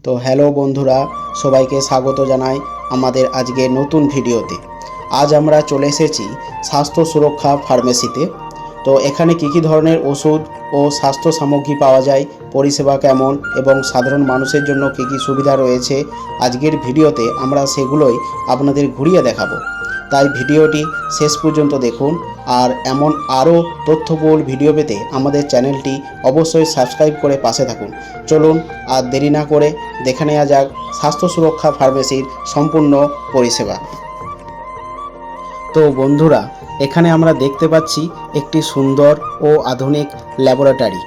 তো হ্যালো বন্ধুরা, সবাইকে স্বাগত জানাই আমাদের আজকে নতুন ভিডিওতে। আজ আমরা চলে এসেছি স্বাস্থ্য সুরক্ষা ফার্মেসিতে। তো এখানে কী ধরনের ওষুধ ও স্বাস্থ্য সামগ্রী পাওয়া যায়, পরিষেবা কেমন এবং সাধারণ মানুষের জন্য কী সুবিধা রয়েছে, আজকের ভিডিওতে আমরা সেগুলোই আপনাদের ঘুরিয়ে দেখাবো। তাই ভিডিওটি শেষ পর্যন্ত দেখুন। আর এমন আরও তথ্যবহুল ভিডিও পেতে আমাদের চ্যানেলটি অবশ্যই সাবস্ক্রাইব করে পাশে থাকুন। চলুন আর দেরি না করে দেখে নেওয়া যাক স্বাস্থ্য সুরক্ষা ফার্মেসির সম্পূর্ণ পরিষেবা। তো বন্ধুরা, এখানে আমরা দেখতে পাচ্ছি একটি সুন্দর ও আধুনিক ল্যাবরেটরি।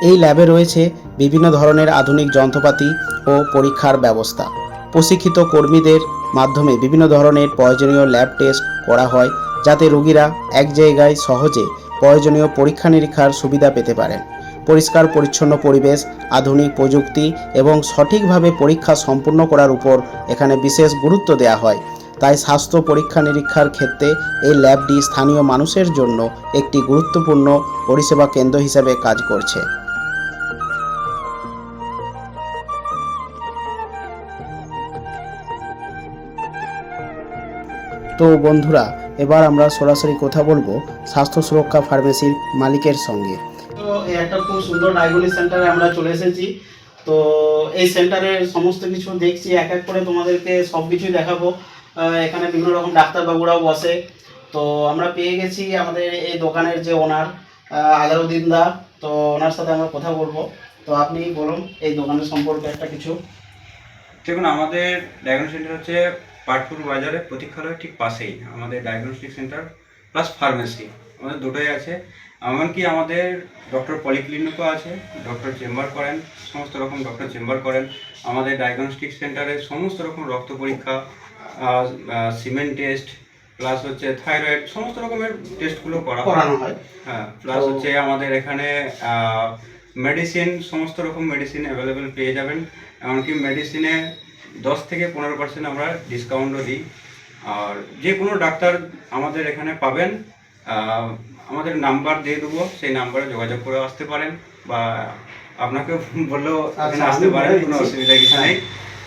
এই ল্যাবে রয়েছে বিভিন্ন ধরনের আধুনিক যন্ত্রপাতি ও পরীক্ষার ব্যবস্থা। প্রশিক্ষিত কর্মীদের মাধ্যমে বিভিন্ন ধরনের প্রয়োজনীয় ল্যাব টেস্ট করা হয়, যাতে রোগীরা এক জায়গায় সহজে প্রয়োজনীয় পরীক্ষা নিরীক্ষার সুবিধা পেতে পারেন। পরিষ্কার পরিচ্ছন্ন পরিবেশ, আধুনিক প্রযুক্তি এবং সঠিকভাবে পরীক্ষা সম্পূর্ণ করার উপর এখানে বিশেষ গুরুত্ব দেওয়া হয়। তাই স্বাস্থ্য পরীক্ষা নিরীক্ষার ক্ষেত্রে এই ল্যাবটি স্থানীয় মানুষের জন্য একটি গুরুত্বপূর্ণ পরিষেবা কেন্দ্র হিসেবে কাজ করছে। তো বন্ধুরা, এবার আমরা সরাসরি কথা বলবো স্বাস্থ্য সুরক্ষা ফার্মেসির মালিকের সঙ্গে। তো এই একটা খুব সুন্দর ডায়াগনস্টিক সেন্টারে আমরা চলে এসেছি। তো এই সেন্টারের সমস্ত কিছু দেখছি, এক এক করে তোমাদেরকে সব কিছুই দেখাবো। এখানে বিভিন্ন রকম ডাক্তারবাবুরাও বসে। তো আমরা পেয়ে গেছি আমাদের এই দোকানের যে ওনার আজারউদ্দিন দা। তো ওনার সাথে আমরা কথা বলবো। তো আপনি বলুন এই দোকানের সম্পর্কে একটা কিছু। দেখুন, আমাদের ডায়াগনস্টিক সেন্টার হচ্ছে পাটপুর বাজারে প্রতীক্ষালয়ের ঠিক পাশেই আমাদের ডায়াগনস্টিক সেন্টার প্লাস ফার্মেসি আমাদের দুটোই আছে। এমনকি আমাদের ডক্টর পলিক্লিনিকও আছে, ডক্টর চেম্বার করেন, সমস্ত রকম ডক্টর চেম্বার করেন। আমাদের ডায়াগনস্টিক সেন্টারে সমস্ত রকম রক্ত পরীক্ষা, সিমেন্ট টেস্ট, প্লাস হচ্ছে থাইরয়েড, সমস্ত রকমের টেস্টগুলো করানো হয়। হ্যাঁ, প্লাস হচ্ছে আমাদের এখানে মেডিসিন, সমস্ত রকম মেডিসিন অ্যাভেলেবেল পেয়ে যাবেন। এমনকি মেডিসিনে 10 থেকে 15% আমরা ডিসকাউন্টও দিই। আর যে কোনো ডাক্তার আমাদের এখানে পাবেন। আমাদের নাম্বার দিয়ে দেবো, সেই নাম্বারে যোগাযোগ করে আসতে পারেন, বা আপনাকে বললেও এখানে আসতে পারেন, কোনো অসুবিধা কিছু নেই।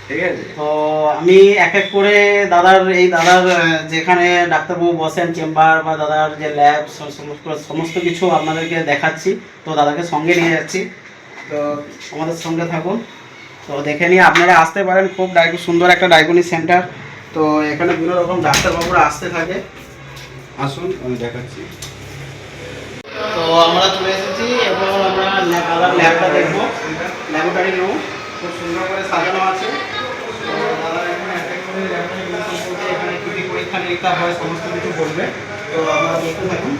ঠিক আছে, তো আমি এক এক করে দাদার যেখানে ডাক্তারবাবু বসেন চেম্বার বা দাদার যে ল্যাব সমস্ত কিছু আপনাদেরকে দেখাচ্ছি। তো দাদাকে সঙ্গে নিয়ে যাচ্ছি, তো আমাদের সঙ্গে থাকুন। তো দেখে নিয়ে আপনারা আসতে পারেন। খুব সুন্দর একটা ডায়াগনস্টিক সেন্টার। তো এখানে বিভিন্ন রকম ডাক্তারবাবুরা আসতে থাকে। আসুন আমি দেখাচ্ছি। তো আমরা চলে এসেছি এবং আমরা দাদার ল্যাবটা দেখবো। ল্যাবরেটরি রুম খুব সুন্দর করে সাজানো আছে। তো দাদা এখানে এক এক করে ল্যাবরেটরি সম্পর্কে, এখানে কী কী পরীক্ষা নিরীক্ষা হয় সমস্ত কিছু বলবে। তো আমরা দেখতে থাকুন।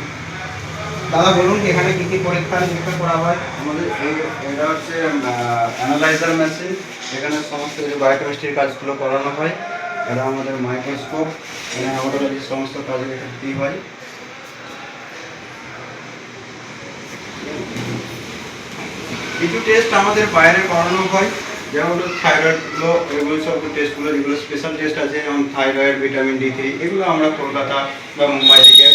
দাদা বলুন এখানে কী কী পরীক্ষা নিরীক্ষা করা হয়। আমাদের এটা হচ্ছে অ্যানালাইজার মেশিন, এখানে সমস্ত কিছু বায়োকেমিস্ট্রির কাজগুলো করানো হয়। এটা আমাদের মাইক্রোস্কোপ, এখানে আমাদের সমস্ত কাজ এখানে হয়। কিছু টেস্ট আমাদের বাইরে করানো হয়, যেমন থাইরয়েডগুলো, এগুলো সব টেস্টগুলো যেগুলো স্পেশাল টেস্ট আছে, যেমন থাইরয়েড, ভিটামিন D3, এগুলো আমরা কলকাতা বা মুম্বাই থেকে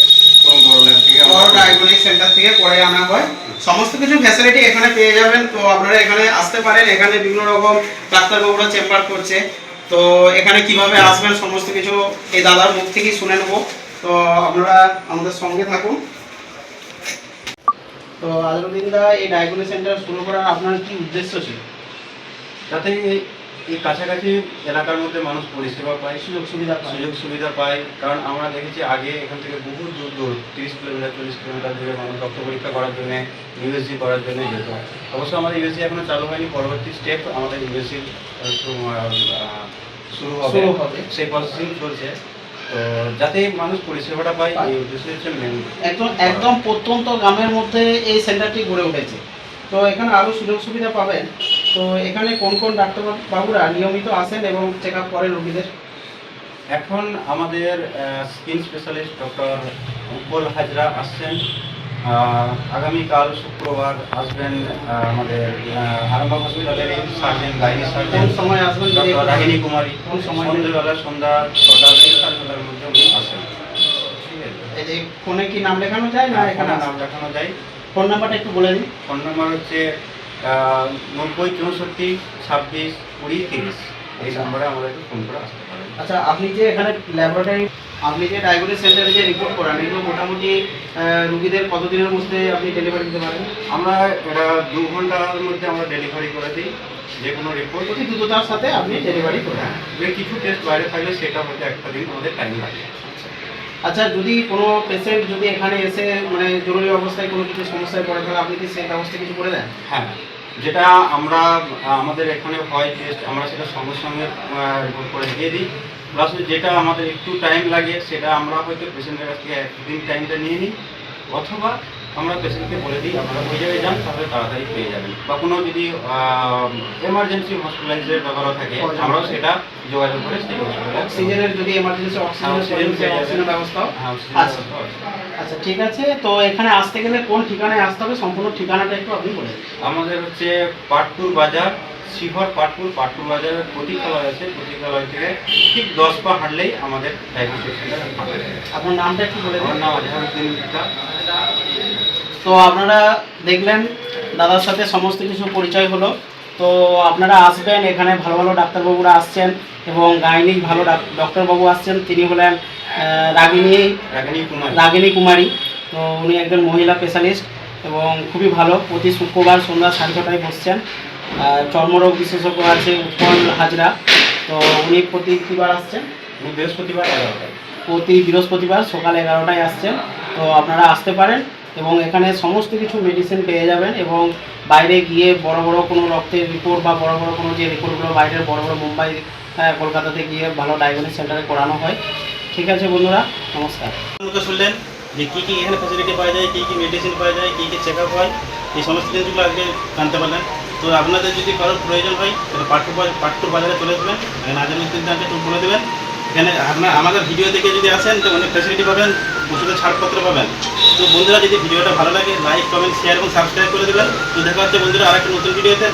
কোনো বড় ল্যাব থেকে, বড় ডায়াগনস্টিক সেন্টার থেকে করে আনা হয়। সমস্ত কিছু ফ্যাসিলিটি এখানে পেয়ে যাবেন। তো আপনারা এখানে আসতে পারেন। এখানে বিভিন্ন রকম ডাক্তারবাবুরা চেম্বার করছে। তো এখানে কিভাবে আসবেন সমস্ত কিছু এই দাদার মুখ থেকেই শুনে নেব। তো আপনারা আমাদের সঙ্গে থাকুন। তো আজরুদ্দিন দা, এই ডায়াগনস্টিক সেন্টার শুরু করার আপনার কি উদ্দেশ্য ছিল? যাতে এই কাছাকাছি এলাকার মধ্যে মানুষ পরিষেবা পায়, সুযোগ সুবিধা পায়। কারণ আমরা দেখেছি আগে এখান থেকে বহু দূর দূর 30 কিলোমিটার 40 কিলোমিটার দূরে মানুষ রক্ত পরীক্ষা করার জন্য, ইউএসজি করার জন্য যেত। অবশ্য আমাদের ইউএসজি এখনো চালু হয়নি, পরবর্তী স্টেপ আমাদের ইউএসজি শুরু হবে, সেই প্রসেসিং চলছে। তো যাতে মানুষ পরিষেবাটা পায়, এই উদ্দেশ্য হচ্ছে মেন। একদম প্রত্যন্ত গ্রামের মধ্যে এই সেন্টারটি গড়ে উঠেছে। তো এখানে আরও সুযোগ সুবিধা পাবেন। তো এখানে কোন কোন ডাক্তারবাবুরা নিয়মিত আসেন এবং চেক আপ করেন রোগীদের? এখন আমাদের skin specialist doctor Utpal Hazra আসছেন। আগামীকাল শুক্রবার আসবেন আমাদের আরামবাগ হসপিটালের সার্জেন, গাইনি সার্জেন। কোন সময় আসবেন? ডক্টর রাগিনী কুমারী। কোন সময়? সন্ধ্যেবেলা, সন্ধ্যা 6টা থেকে 7:30টার মধ্যে উনি আসেন। ঠিক আছে, এই যে ফোনে কি নাম লেখানো যায় না? এখানে নাম লেখানো যায়। ফোন নাম্বারটা একটু বলে দিন। ফোন নাম্বার হচ্ছে 90 64 26 20 30 এই নম্বরে আমাদেরকে ফোন করে আসতে পারেন। আচ্ছা, আপনি যে এখানে ল্যাবরেটরি, আপনি যে ডায়াগনোস্টিক সেন্টারে যে রিপোর্ট করান, এগুলো মোটামুটি রুগীদের কতদিনের মধ্যে আপনি ডেলিভারি দিতে পারেন? আমরা এটা 2 ঘন্টার মধ্যে আমরা ডেলিভারি করে দিই যে কোনো রিপোর্ট। অতি দ্রুততার সাথে আপনি ডেলিভারি করেন। হ্যাঁ, কিছু টেস্ট বাইরে থাকলে সেটা হয়তো একটা দিন আমাদের টাইম লাগে। আচ্ছা, যদি কোনো পেশেন্ট যদি এখানে এসে মানে জরুরি অবস্থায় কোনো কিছু সমস্যায় পড়ে, তাহলে আপনি কি সেই ব্যবস্থা কিছু করে দেন? হ্যাঁ, যেটা আমরা আমাদের এখানে হয় টেস্ট, আমরা সেটা সঙ্গে সঙ্গে রিপোর্ট করে দিয়ে দিই। প্লাস যেটা আমাদের একটু টাইম লাগে সেটা আমরা হয়তো পেশেন্টের কাছ থেকে একদিন টাইমটা নিয়ে নিই, অথবা আমরা পেশেন্টকে বলে দিই আপনারা ওই জায়গায় যান, তাহলে তাড়াতাড়ি পেয়ে যাবেন। বা কোনো যদি এমার্জেন্সি হসপিটালাইজের ব্যাপারও থাকে, আমরাও সেটা যোগাযোগ করে সেই হসপিটালে অক্সিজেনের যদি এমার্জেন্সি অক্সিজেনের ব্যবস্থাও আছে। আচ্ছা, ঠিক আছে। তো এখানে আসতে গেলে কোন ঠিকানায় আসতে হবে, সম্পূর্ণ ঠিকানাটা একটু আপনি বলে দিন। আমাদের হচ্ছে পাটপুর বাজার, শিহর পাটপুর বাজারের প্রতীক্ষালয় আছে, প্রতীক্ষালয় থেকে ঠিক 10 পা হাঁটলেই আমাদের ডায়াগনস্টিক সেন্টার পাবে। আপনার নামটা একটু বলে দিন। আমার নাম আজহারউদ্দিন মিত্রা। তো আপনারা দেখলেন, দাদার সাথে সমস্ত কিছু পরিচয় হলো। তো আপনারা আসবেন, এখানে ভালো ভালো ডাক্তারবাবুরা আসছেন এবং গাইনিক ভালো ডক্টরবাবু আসছেন। তিনি হলেন রাগিনী কুমারী। তো উনি একজন মহিলা স্পেশালিস্ট এবং খুবই ভালো। প্রতি শুক্রবার সন্ধ্যা 6:30টায় বসছেন। চর্মরোগ বিশেষজ্ঞ আছে উৎপল হাজরা। তো উনি প্রতিবার আসছেন, প্রতি বৃহস্পতিবার সকাল 11টায় আসছেন। তো আপনারা আসতে পারেন এবং এখানে সমস্ত কিছু মেডিসিন পেয়ে যাবেন। এবং বাইরে গিয়ে বড় বড় কোনো রক্তের রিপোর্ট বা বড় বড় কোনো যে রিপোর্টগুলো বাইরের বড় বড় মুম্বাই কলকাতাতে গিয়ে ভালো ডায়াগনস্টিক সেন্টারে করানো হয়। ঠিক আছে বন্ধুরা, নমস্কার। শুনলেন যে কী কী এখানে ফ্যাসিলিটি পাওয়া যায়, কী কী মেডিসিন পাওয়া যায়, কী কী চেক আপ হয়, এই সমস্ত জিনিসগুলো আজকে জানতে পারলেন। তো আপনাদের যদি কারোর প্রয়োজন হয় তাহলে পাটপুর বাজারে চলে আসবেন, নাজরুদ্দিন দাকে একটু বলে দেবেন। এখানে আপনার আমাদের ভিডিও দেখে যদি আসেন তো অনেক ফ্যাসিলিটি পাবেন, ওষুধের ছাড়পত্র পাবেন। তো বন্ধুরা, যদি ভিডিওটা ভালো লাগে লাইক কমেন্ট শেয়ার এবং সাবস্ক্রাইব করে দেবেন। তো দেখা হচ্ছে বন্ধুরা আরেকটা নতুন ভিডিওতে।